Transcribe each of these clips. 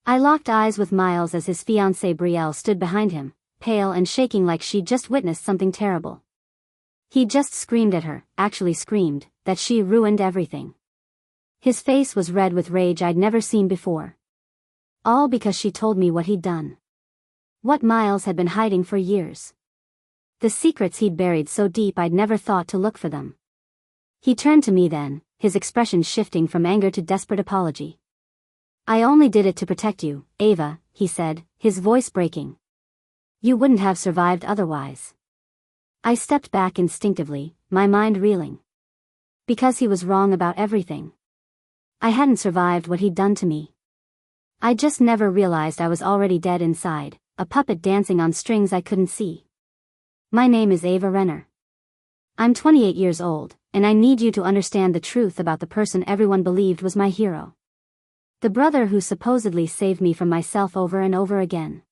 I locked eyes with Miles as his fiancée Brielle stood behind him, pale and shaking like she'd just witnessed something terrible. He just screamed at her, actually screamed, that she ruined everything. His face was red with rage I'd never seen before. All because she told me what he'd done. What Miles had been hiding for years. The secrets he'd buried so deep I'd never thought to look for them. He turned to me then, his expression shifting from anger to desperate apology. "I only did it to protect you, Ava," he said, his voice breaking. "You wouldn't have survived otherwise." I stepped back instinctively, my mind reeling. Because he was wrong about everything. I hadn't survived what he'd done to me. I just never realized I was already dead inside, a puppet dancing on strings I couldn't see. "My name is Ava Renner. I'm 28 years old, and I need you to understand the truth about the person everyone believed was my hero. The brother who supposedly saved me from myself over and over again.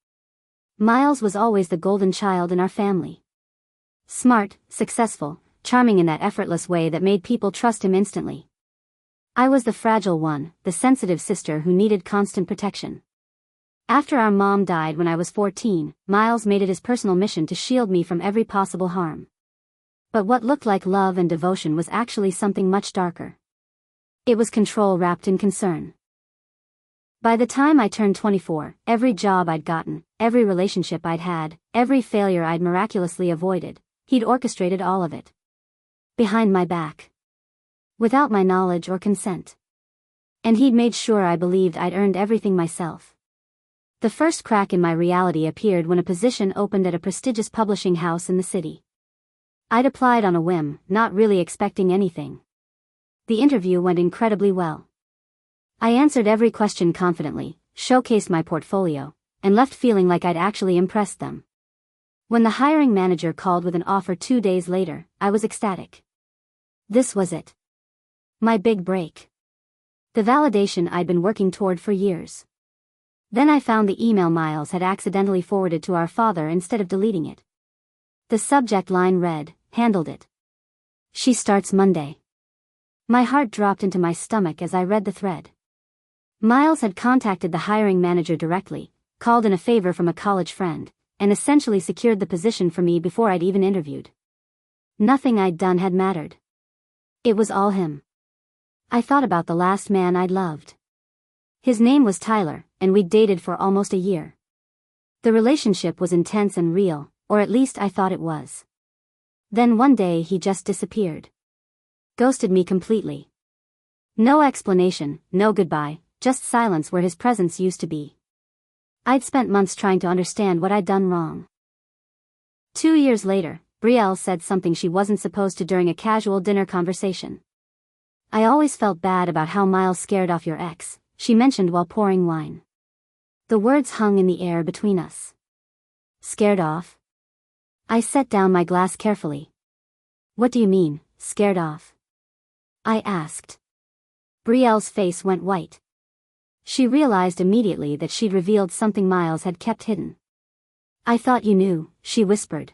Miles was always the golden child in our family. Smart, successful, charming in that effortless way that made people trust him instantly. I was the fragile one, the sensitive sister who needed constant protection. After our mom died when I was 14, Miles made it his personal mission to shield me from every possible harm. But what looked like love and devotion was actually something much darker. It was control wrapped in concern. By the time I turned 24, every job I'd gotten, every relationship I'd had, every failure I'd miraculously avoided, he'd orchestrated all of it. Behind my back. Without my knowledge or consent. And he'd made sure I believed I'd earned everything myself. The first crack in my reality appeared when a position opened at a prestigious publishing house in the city. I'd applied on a whim, not really expecting anything. The interview went incredibly well. I answered every question confidently, showcased my portfolio, and left feeling like I'd actually impressed them. When the hiring manager called with an offer 2 days later, I was ecstatic. This was it. My big break. The validation I'd been working toward for years. Then I found the email Miles had accidentally forwarded to our father instead of deleting it. The subject line read, "Handled it. She starts Monday." My heart dropped into my stomach as I read the thread. Miles had contacted the hiring manager directly, called in a favor from a college friend, and essentially secured the position for me before I'd even interviewed. Nothing I'd done had mattered. It was all him. I thought about the last man I'd loved. His name was Tyler, and we'd dated for almost a year. The relationship was intense and real, or at least I thought it was. Then one day he just disappeared. Ghosted me completely. No explanation, no goodbye, just silence where his presence used to be. I'd spent months trying to understand what I'd done wrong. 2 years later, Brielle said something she wasn't supposed to during a casual dinner conversation. "I always felt bad about how Miles scared off your ex," she mentioned while pouring wine. The words hung in the air between us. Scared off? I set down my glass carefully. "What do you mean, scared off?" I asked. Brielle's face went white. She realized immediately that she'd revealed something Miles had kept hidden. "I thought you knew," she whispered.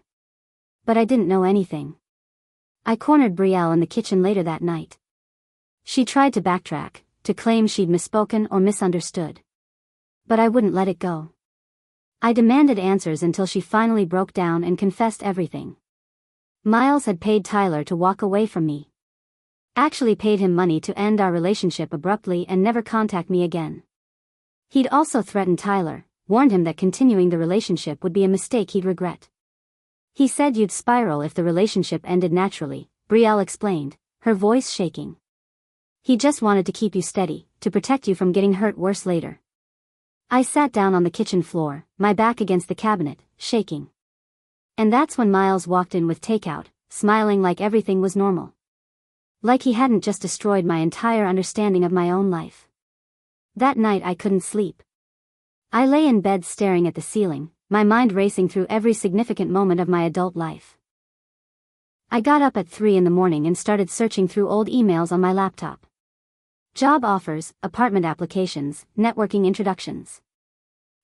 "But I didn't know anything." I cornered Brielle in the kitchen later that night. She tried to backtrack, to claim she'd misspoken or misunderstood. But I wouldn't let it go. I demanded answers until she finally broke down and confessed everything. Miles had paid Tyler to walk away from me. Actually paid him money to end our relationship abruptly and never contact me again. He'd also threatened Tyler, warned him that continuing the relationship would be a mistake he'd regret. He said you'd spiral if the relationship ended naturally, Brielle explained, her voice shaking. He just wanted to keep you steady, to protect you from getting hurt worse later. I sat down on the kitchen floor, my back against the cabinet, shaking. And that's when Miles walked in with takeout, smiling like everything was normal. Like he hadn't just destroyed my entire understanding of my own life. That night I couldn't sleep. I lay in bed staring at the ceiling, my mind racing through every significant moment of my adult life. I got up at 3 in the morning and started searching through old emails on my laptop. Job offers, apartment applications, networking introductions.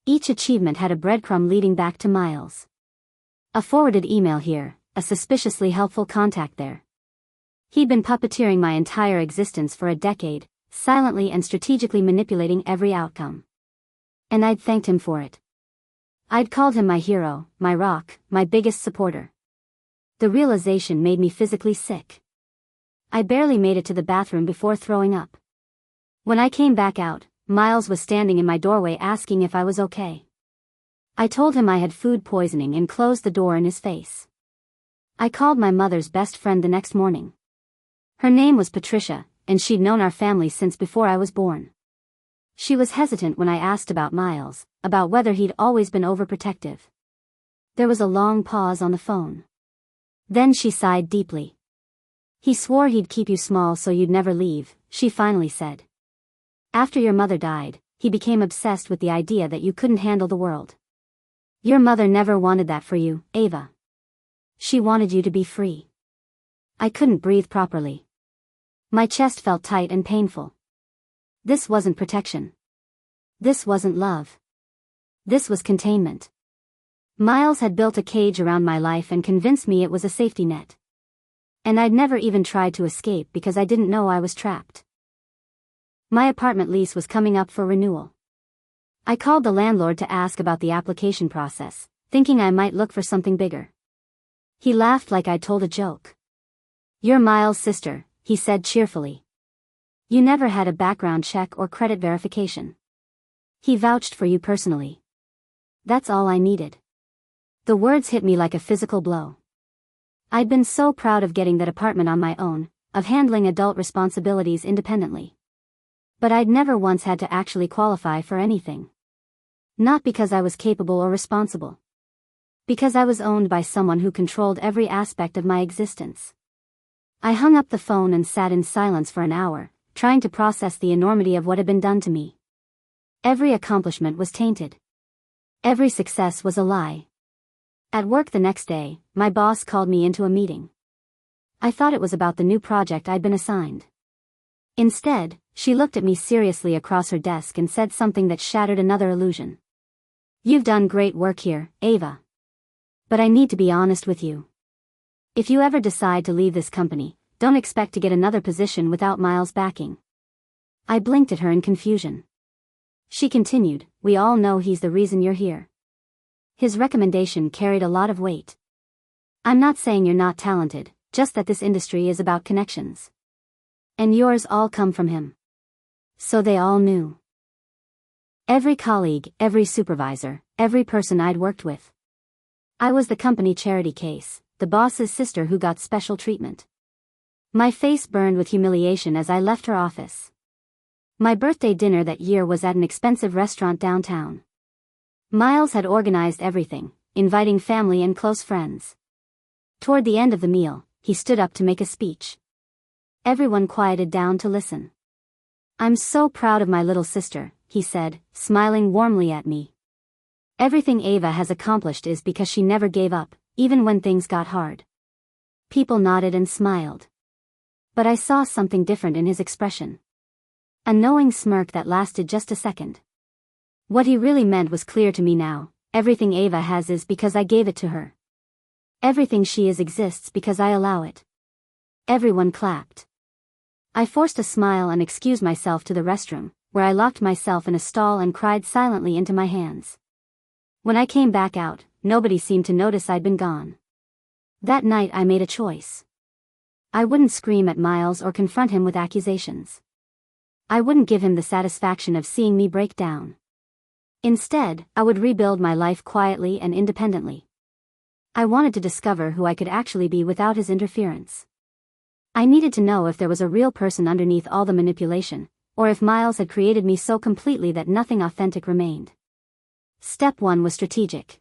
Each achievement had a breadcrumb leading back to Miles. A forwarded email here, a suspiciously helpful contact there. He'd been puppeteering my entire existence for a decade, silently and strategically manipulating every outcome. And I'd thanked him for it. I'd called him my hero, my rock, my biggest supporter. The realization made me physically sick. I barely made it to the bathroom before throwing up. When I came back out, Miles was standing in my doorway asking if I was okay. I told him I had food poisoning and closed the door in his face. I called my mother's best friend the next morning. Her name was Patricia, and she'd known our family since before I was born. She was hesitant when I asked about Miles, about whether he'd always been overprotective. There was a long pause on the phone. Then she sighed deeply. "He swore he'd keep you small so you'd never leave," she finally said. "After your mother died, he became obsessed with the idea that you couldn't handle the world. Your mother never wanted that for you, Ava. She wanted you to be free." I couldn't breathe properly. My chest felt tight and painful. This wasn't protection. This wasn't love. This was containment. Miles had built a cage around my life and convinced me it was a safety net. And I'd never even tried to escape because I didn't know I was trapped. My apartment lease was coming up for renewal. I called the landlord to ask about the application process, thinking I might look for something bigger. He laughed like I'd told a joke. "You're Miles' sister," he said cheerfully. "You never had a background check or credit verification. He vouched for you personally." That's all I needed. The words hit me like a physical blow. I'd been so proud of getting that apartment on my own, of handling adult responsibilities independently. But I'd never once had to actually qualify for anything. Not because I was capable or responsible. Because I was owned by someone who controlled every aspect of my existence. I hung up the phone and sat in silence for an hour, trying to process the enormity of what had been done to me. Every accomplishment was tainted. Every success was a lie. At work the next day, my boss called me into a meeting. I thought it was about the new project I'd been assigned. Instead, she looked at me seriously across her desk and said something that shattered another illusion. "You've done great work here, Ava. But I need to be honest with you. If you ever decide to leave this company, don't expect to get another position without Miles' backing." I blinked at her in confusion. She continued, "We all know he's the reason you're here. His recommendation carried a lot of weight. I'm not saying you're not talented, just that this industry is about connections. And yours all come from him." So they all knew. Every colleague, every supervisor, every person I'd worked with. I was the company charity case, the boss's sister who got special treatment. My face burned with humiliation as I left her office. My birthday dinner that year was at an expensive restaurant downtown. Miles had organized everything, inviting family and close friends. Toward the end of the meal, he stood up to make a speech. Everyone quieted down to listen. "I'm so proud of my little sister," he said, smiling warmly at me. "Everything Ava has accomplished is because she never gave up, even when things got hard." People nodded and smiled. But I saw something different in his expression. A knowing smirk that lasted just a second. What he really meant was clear to me now. Everything Ava has is because I gave it to her. Everything she is exists because I allow it. Everyone clapped. I forced a smile and excused myself to the restroom, where I locked myself in a stall and cried silently into my hands. When I came back out, nobody seemed to notice I'd been gone. That night I made a choice. I wouldn't scream at Miles or confront him with accusations. I wouldn't give him the satisfaction of seeing me break down. Instead, I would rebuild my life quietly and independently. I wanted to discover who I could actually be without his interference. I needed to know if there was a real person underneath all the manipulation, or if Miles had created me so completely that nothing authentic remained. Step 1 was strategic.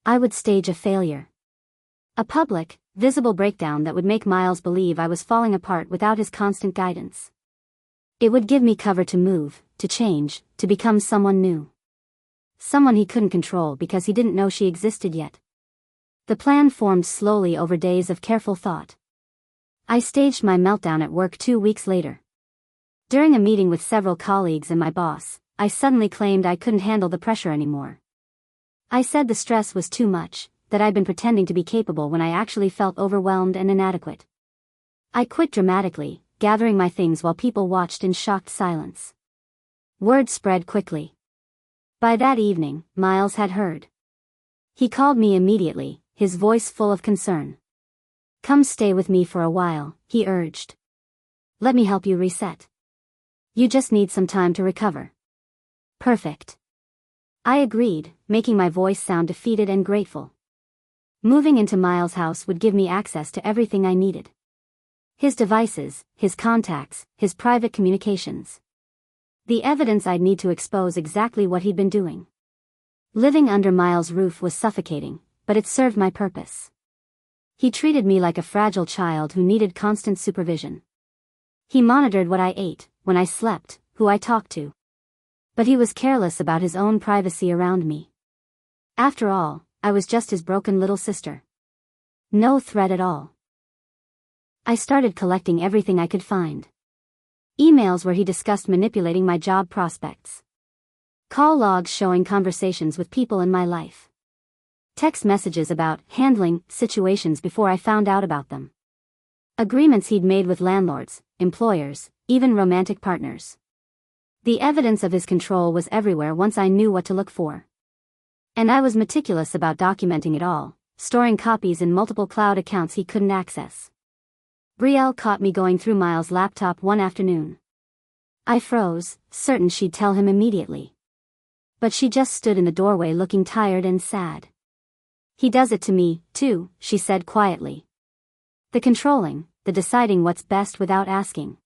I would stage a failure. A public, visible breakdown that would make Miles believe I was falling apart without his constant guidance. It would give me cover to move, to change, to become someone new. Someone he couldn't control because he didn't know she existed yet. The plan formed slowly over days of careful thought. I staged my meltdown at work 2 weeks later. During a meeting with several colleagues and my boss, I suddenly claimed I couldn't handle the pressure anymore. I said the stress was too much, that I'd been pretending to be capable when I actually felt overwhelmed and inadequate. I quit dramatically, gathering my things while people watched in shocked silence. Word spread quickly. By that evening, Miles had heard. He called me immediately, his voice full of concern. "Come stay with me for a while," he urged. "Let me help you reset. You just need some time to recover." "Perfect." I agreed, making my voice sound defeated and grateful. Moving into Miles' house would give me access to everything I needed. His devices, his contacts, his private communications. The evidence I'd need to expose exactly what he'd been doing. Living under Miles' roof was suffocating, but it served my purpose. He treated me like a fragile child who needed constant supervision. He monitored what I ate, when I slept, who I talked to. But he was careless about his own privacy around me. After all, I was just his broken little sister. No threat at all. I started collecting everything I could find. Emails where he discussed manipulating my job prospects. Call logs showing conversations with people in my life. Text messages about handling situations before I found out about them. Agreements he'd made with landlords, employers, even romantic partners. The evidence of his control was everywhere once I knew what to look for. And I was meticulous about documenting it all, storing copies in multiple cloud accounts he couldn't access. Brielle caught me going through Miles' laptop one afternoon. I froze, certain she'd tell him immediately. But she just stood in the doorway looking tired and sad. "He does it to me, too," she said quietly. "The controlling, the deciding what's best without asking.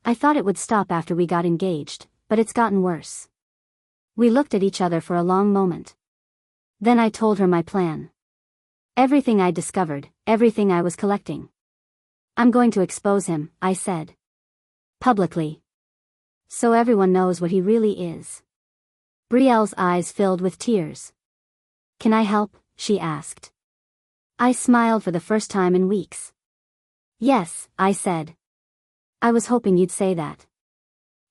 I thought it would stop after we got engaged, but it's gotten worse." We looked at each other for a long moment. Then I told her my plan. Everything I discovered, everything I was collecting. "I'm going to expose him," I said. "Publicly. So everyone knows what he really is." Brielle's eyes filled with tears. "Can I help?" she asked. I smiled for the first time in weeks. "Yes," I said. "I was hoping you'd say that."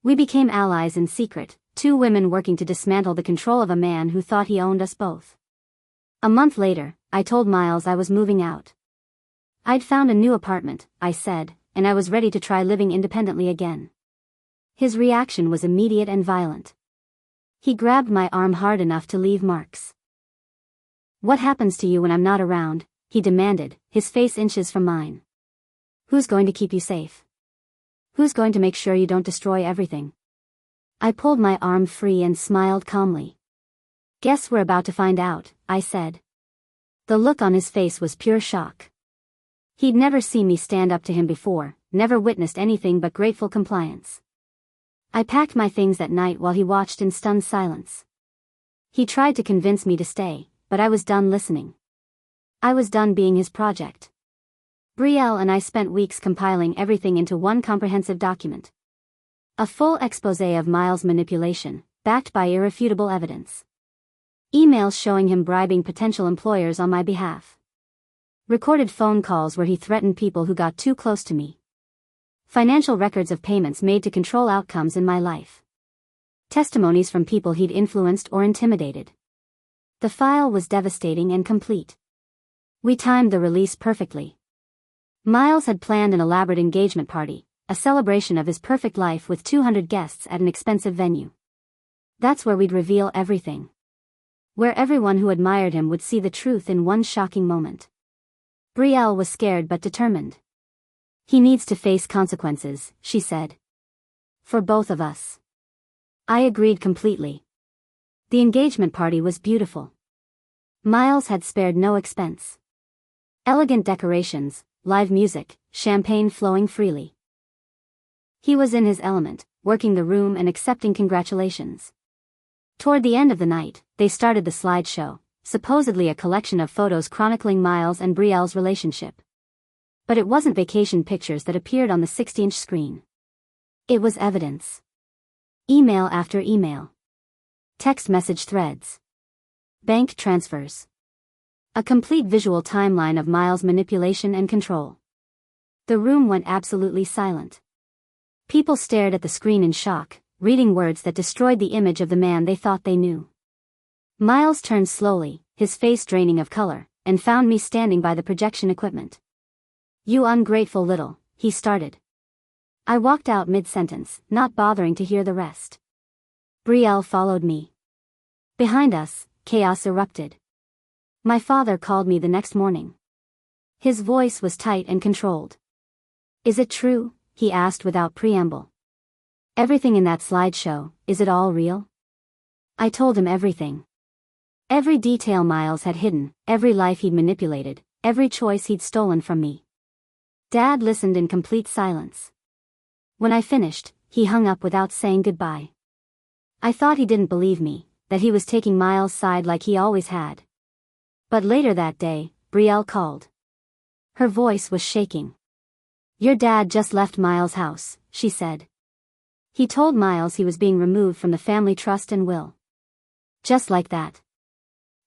We became allies in secret, two women working to dismantle the control of a man who thought he owned us both. A month later, I told Miles I was moving out. I'd found a new apartment, I said, and I was ready to try living independently again. His reaction was immediate and violent. He grabbed my arm hard enough to leave marks. "What happens to you when I'm not around?" he demanded, his face inches from mine. "Who's going to keep you safe? Who's going to make sure you don't destroy everything?" I pulled my arm free and smiled calmly. "Guess we're about to find out," I said. The look on his face was pure shock. He'd never seen me stand up to him before, never witnessed anything but grateful compliance. I packed my things that night while he watched in stunned silence. He tried to convince me to stay, but I was done listening. I was done being his project. Brielle and I spent weeks compiling everything into one comprehensive document. A full exposé of Miles' manipulation, backed by irrefutable evidence. Emails showing him bribing potential employers on my behalf. Recorded phone calls where he threatened people who got too close to me. Financial records of payments made to control outcomes in my life. Testimonies from people he'd influenced or intimidated. The file was devastating and complete. We timed the release perfectly. Miles had planned an elaborate engagement party, a celebration of his perfect life with 200 guests at an expensive venue. That's where we'd reveal everything. Where everyone who admired him would see the truth in one shocking moment. Brielle was scared but determined. "He needs to face consequences," she said. "For both of us." I agreed completely. The engagement party was beautiful. Miles had spared no expense. Elegant decorations, live music, champagne flowing freely. He was in his element, working the room and accepting congratulations. Toward the end of the night, they started the slideshow, supposedly a collection of photos chronicling Miles and Brielle's relationship. But it wasn't vacation pictures that appeared on the 60-inch screen. It was evidence. Email after email. Text message threads. Bank transfers. A complete visual timeline of Miles' manipulation and control. The room went absolutely silent. People stared at the screen in shock, reading words that destroyed the image of the man they thought they knew. Miles turned slowly, his face draining of color, and found me standing by the projection equipment. "You ungrateful little," he started. I walked out mid-sentence, not bothering to hear the rest. Brielle followed me. Behind us, chaos erupted. My father called me the next morning. His voice was tight and controlled. Is it true? He asked without preamble. Everything in that slideshow, is it all real? I told him everything. Every detail Miles had hidden, every life he'd manipulated, every choice he'd stolen from me. Dad listened in complete silence. When I finished, he hung up without saying goodbye. I thought he didn't believe me, that he was taking Miles' side like he always had. But later that day, Brielle called. Her voice was shaking. Your dad just left Miles' house, she said. He told Miles he was being removed from the family trust and will. Just like that.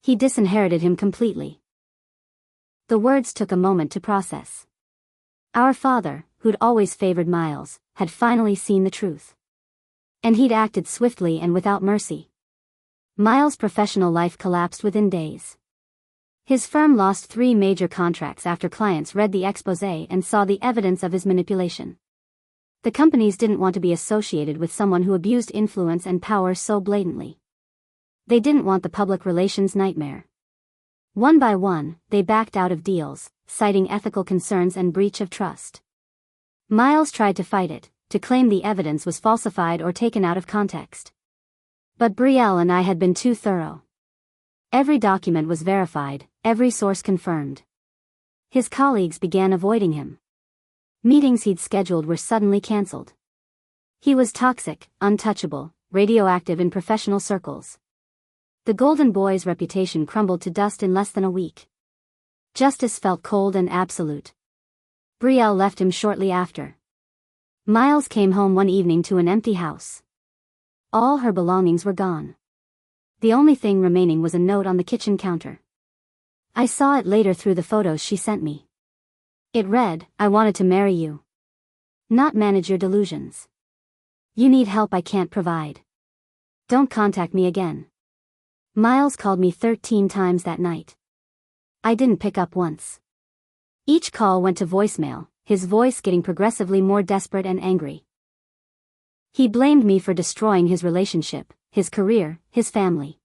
He disinherited him completely. The words took a moment to process. Our father, who'd always favored Miles, had finally seen the truth. And he'd acted swiftly and without mercy. Miles' professional life collapsed within days. His firm lost 3 major contracts after clients read the exposé and saw the evidence of his manipulation. The companies didn't want to be associated with someone who abused influence and power so blatantly. They didn't want the public relations nightmare. One by one, they backed out of deals, citing ethical concerns and breach of trust. Miles tried to fight it, to claim the evidence was falsified or taken out of context. But Brielle and I had been too thorough. Every document was verified, every source confirmed. His colleagues began avoiding him. Meetings he'd scheduled were suddenly cancelled. He was toxic, untouchable, radioactive in professional circles. The Golden Boy's reputation crumbled to dust in less than a week. Justice felt cold and absolute. Brielle left him shortly after. Miles came home one evening to an empty house. All her belongings were gone. The only thing remaining was a note on the kitchen counter. I saw it later through the photos she sent me. It read, I wanted to marry you. Not manage your delusions. You need help I can't provide. Don't contact me again. Miles called me 13 times that night. I didn't pick up once. Each call went to voicemail, his voice getting progressively more desperate and angry. He blamed me for destroying his relationship, his career, his family.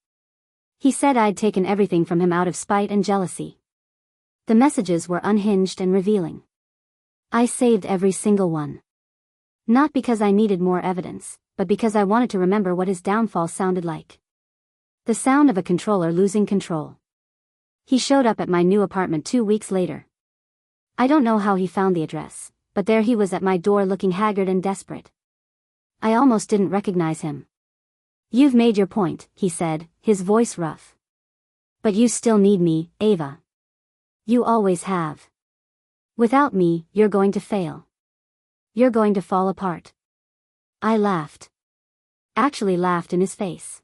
He said I'd taken everything from him out of spite and jealousy. The messages were unhinged and revealing. I saved every single one. Not because I needed more evidence, but because I wanted to remember what his downfall sounded like. The sound of a controller losing control. He showed up at my new apartment 2 weeks later. I don't know how he found the address, but there he was at my door looking haggard and desperate. I almost didn't recognize him. You've made your point, he said, his voice rough. But you still need me, Ava. You always have. Without me, you're going to fail. You're going to fall apart. I laughed. Actually laughed in his face.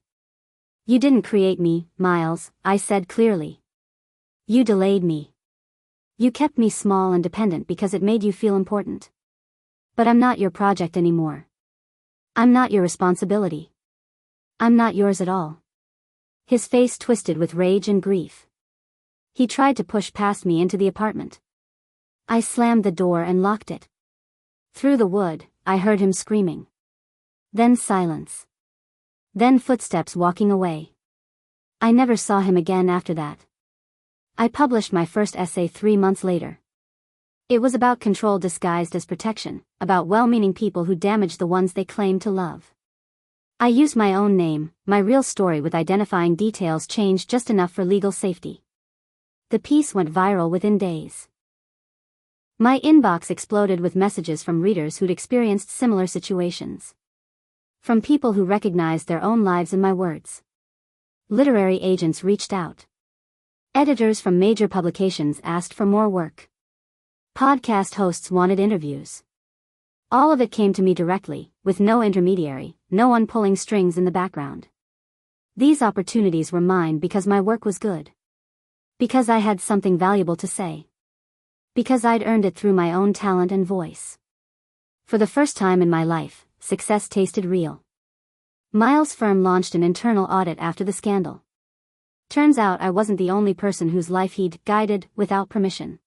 You didn't create me, Miles, I said clearly. You delayed me. You kept me small and dependent because it made you feel important. But I'm not your project anymore. I'm not your responsibility. I'm not yours at all. His face twisted with rage and grief. He tried to push past me into the apartment. I slammed the door and locked it. Through the wood, I heard him screaming. Then silence. Then footsteps walking away. I never saw him again after that. I published my first essay 3 months later. It was about control disguised as protection, about well-meaning people who damaged the ones they claimed to love. I used my own name, my real story with identifying details changed just enough for legal safety. The piece went viral within days. My inbox exploded with messages from readers who'd experienced similar situations. From people who recognized their own lives in my words. Literary agents reached out. Editors from major publications asked for more work. Podcast hosts wanted interviews. All of it came to me directly, with no intermediary, no one pulling strings in the background. These opportunities were mine because my work was good. Because I had something valuable to say. Because I'd earned it through my own talent and voice. For the first time in my life, success tasted real. Miles' firm launched an internal audit after the scandal. Turns out I wasn't the only person whose life he'd guided without permission.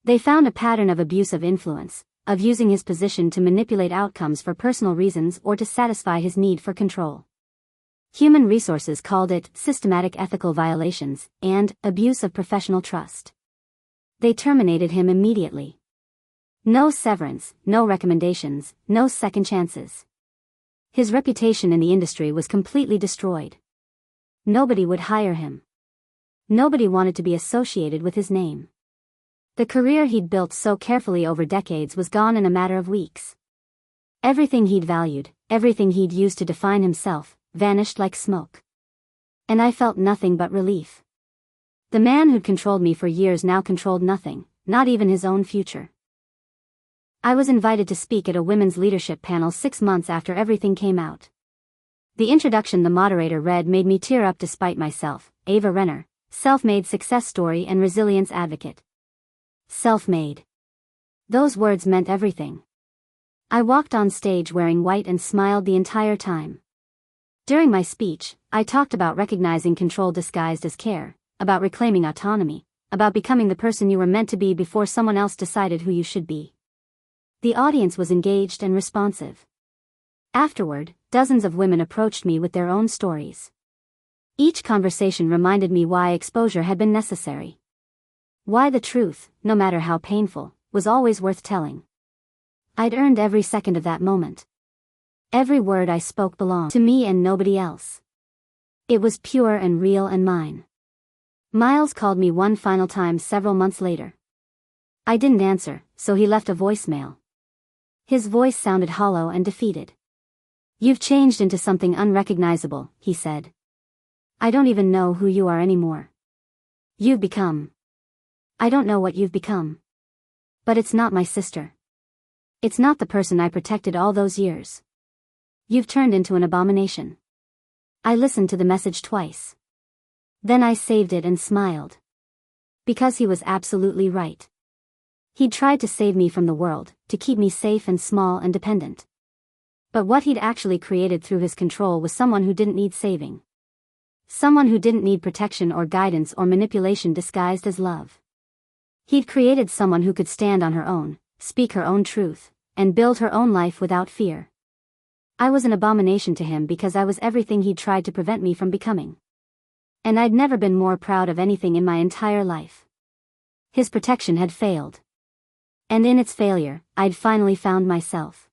They found a pattern of abuse of influence, of using his position to manipulate outcomes for personal reasons or to satisfy his need for control. Human Resources called it systematic ethical violations and abuse of professional trust. They terminated him immediately. No severance, no recommendations, no second chances. His reputation in the industry was completely destroyed. Nobody would hire him. Nobody wanted to be associated with his name. The career he'd built so carefully over decades was gone in a matter of weeks. Everything he'd valued, everything he'd used to define himself, vanished like smoke. And I felt nothing but relief. The man who'd controlled me for years now controlled nothing, not even his own future. I was invited to speak at a women's leadership panel 6 months after everything came out. The introduction the moderator read made me tear up despite myself. Ava Renner, self-made success story and resilience advocate. Self-made. Those words meant everything. I walked on stage wearing white and smiled the entire time. During my speech, I talked about recognizing control disguised as care, about reclaiming autonomy, about becoming the person you were meant to be before someone else decided who you should be. The audience was engaged and responsive. Afterward, dozens of women approached me with their own stories. Each conversation reminded me why exposure had been necessary. Why the truth, no matter how painful, was always worth telling. I'd earned every second of that moment. Every word I spoke belonged to me and nobody else. It was pure and real and mine. Miles called me one final time several months later. I didn't answer, so he left a voicemail. His voice sounded hollow and defeated. "You've changed into something unrecognizable," he said. "I don't even know who you are anymore. You've become. I don't know what you've become. But it's not my sister. It's not the person I protected all those years. You've turned into an abomination." I listened to the message twice. Then I saved it and smiled. Because he was absolutely right. He'd tried to save me from the world, to keep me safe and small and dependent. But what he'd actually created through his control was someone who didn't need saving. Someone who didn't need protection or guidance or manipulation disguised as love. He'd created someone who could stand on her own, speak her own truth, and build her own life without fear. I was an abomination to him because I was everything he'd tried to prevent me from becoming. And I'd never been more proud of anything in my entire life. His protection had failed. And in its failure, I'd finally found myself.